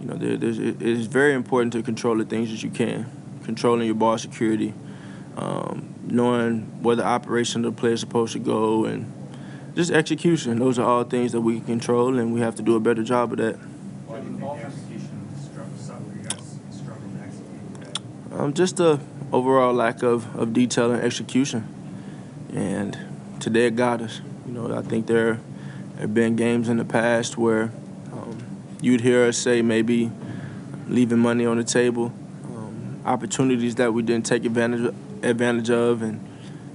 You know, it is very important to control the things that you can, controlling your ball security, knowing where the operation of the play is supposed to go, and just execution. Those are all things that we can control, and we have to do a better job of that. Why do you think execution struggle? You guys struggle to execute today? Just the overall lack of detail and execution. And today it got us. You know, I think there have been games in the past where you'd hear us say maybe leaving money on the table, opportunities that we didn't take advantage of. And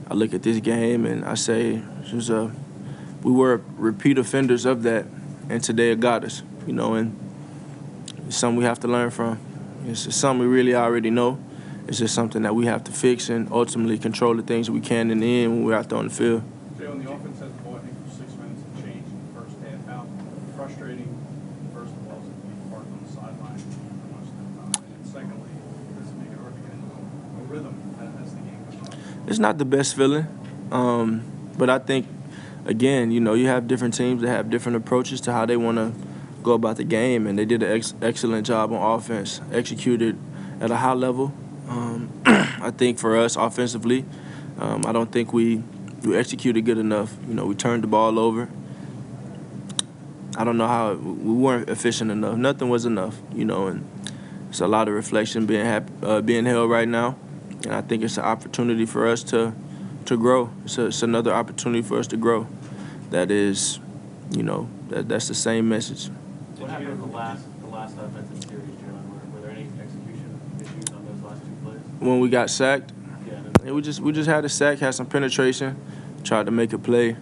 I look at this game and I say we were repeat offenders of that, and today it got us. You know, and it's something we have to learn from. It's just something we really already know. It's just something that we have to fix and ultimately control the things that we can in the end when we're out there on the field. Jalen, the offense has the ball, I think, for 6 minutes and change in the first half. How frustrating, first of all, is it to be parked on the sideline for most of the time? And secondly, does it make it hard to get into a rhythm as the game goes on? It's not the best feeling, but I think, again, you know, you have different teams that have different approaches to how they want to go about the game, and they did an excellent job on offense, executed at a high level. I think for us offensively, I don't think we executed good enough. You know, we turned the ball over. I don't know how we weren't efficient enough. Nothing was enough, you know, and it's a lot of reflection being held right now, and I think it's an opportunity for us to grow. It's another opportunity for us to grow. That is, you know, that's the same message. What happened in the last offensive series, Jalen? Were there any execution issues on those last 2 plays? When we got sacked, Yeah, we just had a sack, had some penetration, tried to make a play,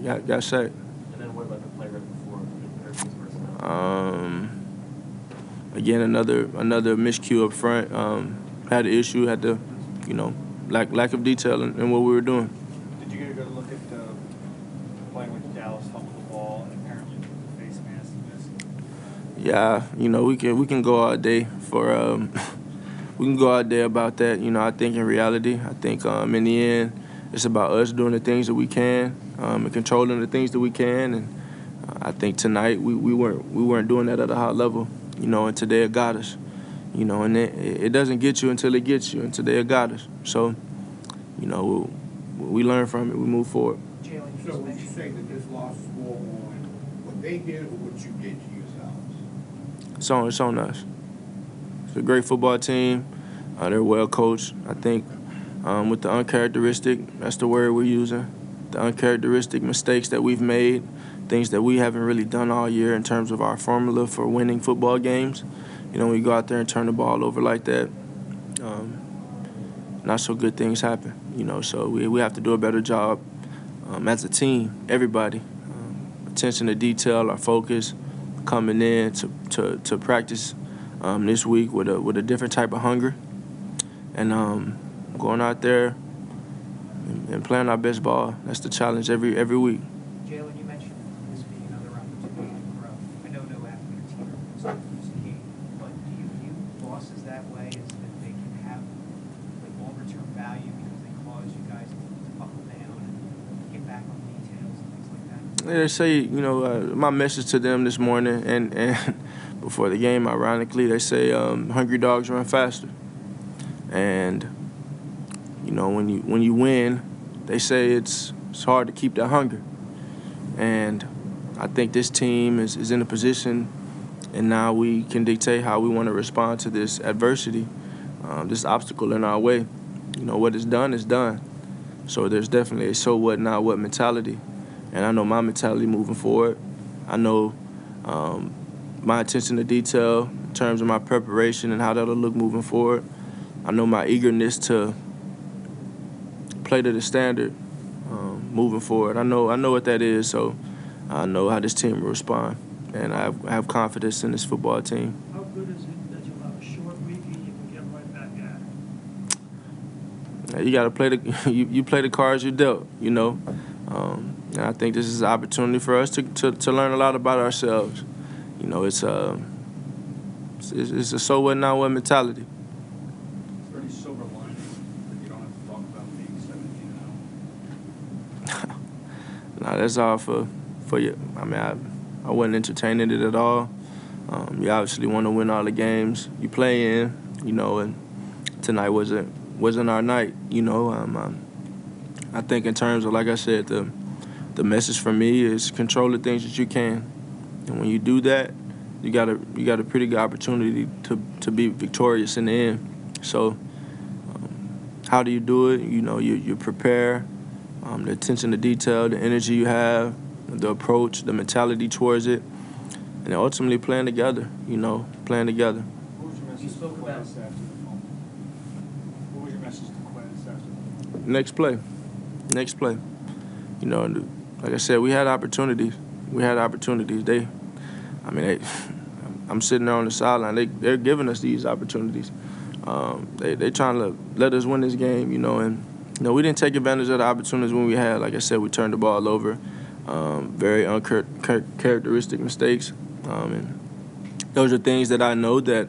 got sacked. And then what about the play right before Hurts versus Again, another miscue up front. Had an issue, had to, you know, lack of detail in what we were doing. Did you get a good look at playing with Dallas, fumbled the ball, and apparently the face mask missed? Yeah, you know, we can go all day for we can go out there about that. You know, I think in reality, I think in the end, it's about us doing the things that we can and controlling the things that we can. And I think tonight we weren't doing that at a high level. You know, and today it got us. You know, and it doesn't get you until it gets you, and today it got us. So, you know, we learn from it. We move forward. So would you say that this loss is more on what they did or what you did to yourselves? It's on us. It's a great football team. They're well coached. I think with the uncharacteristic, that's the word we're using, the uncharacteristic mistakes that we've made, things that we haven't really done all year in terms of our formula for winning football games. You know, when you go out there and turn the ball over like that, not so good things happen. You know, so we have to do a better job as a team, everybody. Attention to detail, our focus, coming in to practice this week with a different type of hunger, and going out there and playing our best ball. That's the challenge every week. Jalen, you mentioned this being another opportunity to grow. I know no athlete team is going to lose a game, but do you view losses that way as that they can have like longer-term value because they cause you guys to buckle down and get back on details and things like that? They say, you know, my message to them this morning and before the game, ironically, they say hungry dogs run faster. And, you know, when you win, they say it's hard to keep that hunger. And I think this team is in a position, and now we can dictate how we want to respond to this adversity, this obstacle in our way. You know, what is done is done. So there's definitely a so what, now what mentality. And I know my mentality moving forward. I know my attention to detail in terms of my preparation and how that'll look moving forward. I know my eagerness to play to the standard moving forward. I know what that is, so I know how this team will respond. And I have confidence in this football team. How good is it that you'll have a short week and you can get right back at it? You got to play you play the cards you dealt, you know. And I think this is an opportunity for us to learn a lot about ourselves. You know, it's a so what, now what mentality. Is there any silver lining that you don't have to talk about being 17-0? Nah, that's all for you. I mean, I wasn't entertaining it at all. You obviously want to win all the games you play in, you know, and tonight wasn't our night, you know. I think in terms of, like I said, the message from me is control the things that you can, and when you do that, you got a pretty good opportunity to be victorious in the end. So, how do you do it? You know, you prepare, the attention to detail, the energy you have, the approach, the mentality towards it, and then ultimately playing together. You know, playing together. What was your message to Quez after the phone? What was your message to Quez after the phone? Next play. You know, and like I said, we had opportunities. I'm sitting there on the sideline. They're giving us these opportunities. They trying to let us win this game, you know, and you know we didn't take advantage of the opportunities when we had. Like I said, we turned the ball over, very uncharacteristic mistakes, and those are things that I know that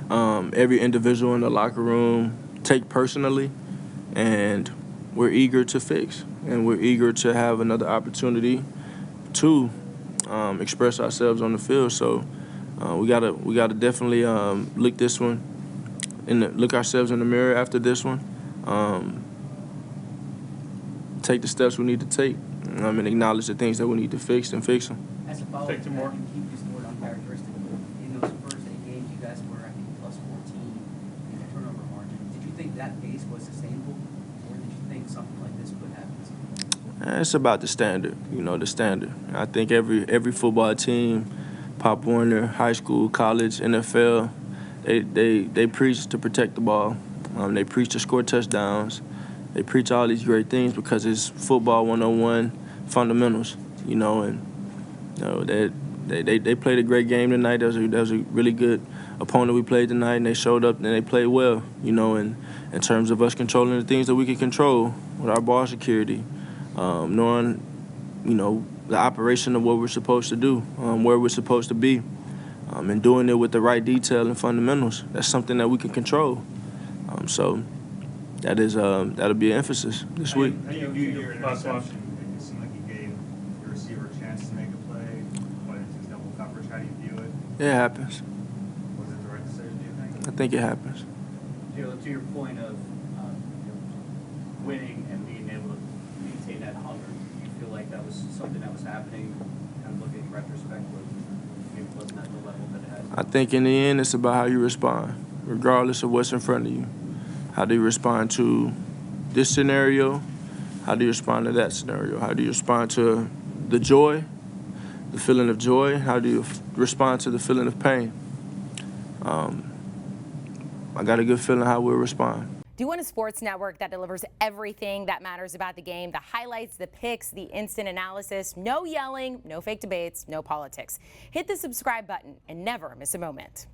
every individual in the locker room take personally, and we're eager to fix, and we're eager to have another opportunity to express ourselves on the field. So we gotta definitely look ourselves in the mirror after this one, take the steps we need to take, and acknowledge the things that we need to fix and fix them. As a follow-up, Take two more. keep this word uncharacteristic. In those first 8 games, you guys were, I think, plus 14 in the turnover margin. Did you think that pace was sustainable, or did you think something like this could happen? It's about the standard, you know, the standard. I think every football team, Pop Warner, high school, college, NFL, they preach to protect the ball. They preach to score touchdowns. They preach all these great things because it's football 101 fundamentals, you know, and you know they played a great game tonight. That was a really good opponent we played tonight, and they showed up and they played well, you know, and in terms of us controlling the things that we can control with our ball security, knowing, you know, the operation of what we're supposed to do, where we're supposed to be, and doing it with the right detail and fundamentals. That's something that we can control. So that'll be an emphasis this week. How do you view your interception? It seemed like you gave your receiver a chance to make a play, but it's his double coverage. How do you view it? It happens. Was it the right decision, do you think? I think it happens. Jalen, to your point of winning and being able to maintain that hunger, do you feel like that was something that was happening, kind of looking in retrospect, where maybe it wasn't at the level that it has? I think in the end, it's about how you respond, regardless of what's in front of you. How do you respond to this scenario? How do you respond to that scenario? How do you respond to the joy, the feeling of joy? How do you respond to the feeling of pain? I got a good feeling how we'll respond. Do you want a sports network that delivers everything that matters about the game? The highlights, the picks, the instant analysis, no yelling, no fake debates, no politics. Hit the subscribe button and never miss a moment.